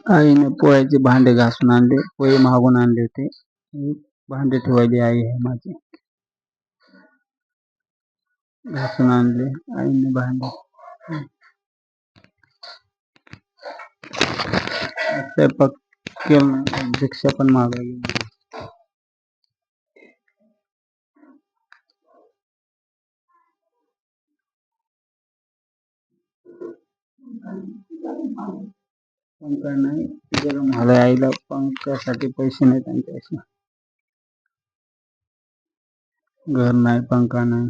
आईने पोळ्याचे भांडे घासून आणले. पोहे मागून आणले होते. भांडे ठेवायची आई आहे माझी. घासून आणले आईने भांडे. स्वयंपाक केला. भिक्षा पण मागायली. पंखा नाही, गरम झालंय. आईला पंख्यासाठी पैसे नाही त्यांच्याशी. घर नाही, पंखा नाही.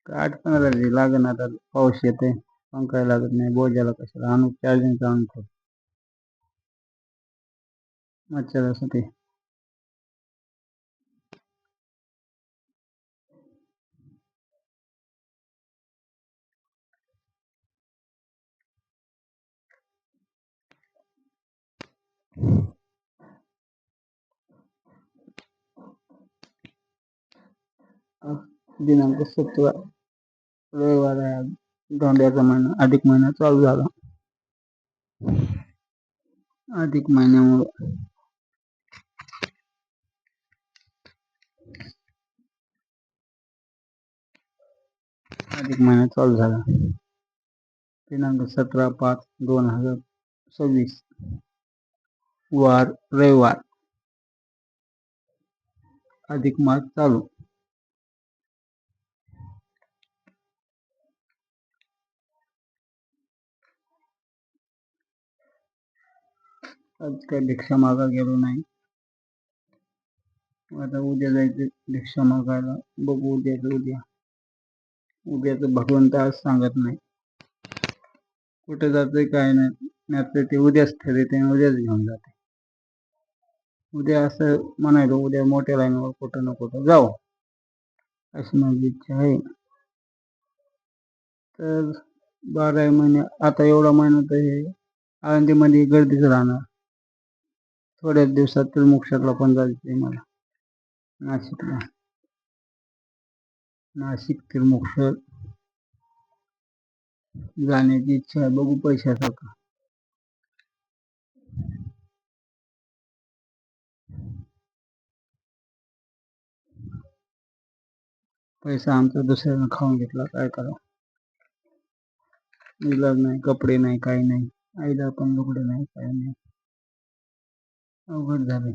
8-15 दिवस लागेल. आता पाऊस येते, पंखा लागत नाही. बोजाला कशाला आणू, चार्जिंगचा आणून ठेव मच्छरासाठी. दिनांक 17 रविवार आहे आज. धोंड्याचा महिना, अधिक महिना चालू झाला. अधिक महिन्यामुळे अधिक महिना चालू झाला. दिनांक 17/5/2026 वार रविवार. अधिक मास चालू. आज काय भिक्षा मागा गेलो नाही. आता उद्या जायचं भिक्षा मागायला. बघू उद्याचं भगवंत आज सांगत नाही कुठे जातोय काय नाही. नाहीतर ते उद्याच ठरवते आणि उद्याच घेऊन जाते. उद्या असं म्हणायला, उद्या मोठ्या लाईनवर कुठं ना कुठं जाऊ अशी माझी इच्छा आहे. तर 12 महिने आता एवढा महिना तर हे आळंदीमध्ये गर्दीच राहणार. थोड्याच दिवसात तर मोक्षातला पण जायचंय मला. नाशिक त्रिमोक्ष जाण्याची इच्छा आहे. बघू पैशाचा का. पैसा आमचा दुसऱ्यानं खाऊन घेतला, काय करावं. इलाज नाही, कपडे नाही, काही नाही. आईला पण लुगडे नाही, काही नाही. अवघड झाले.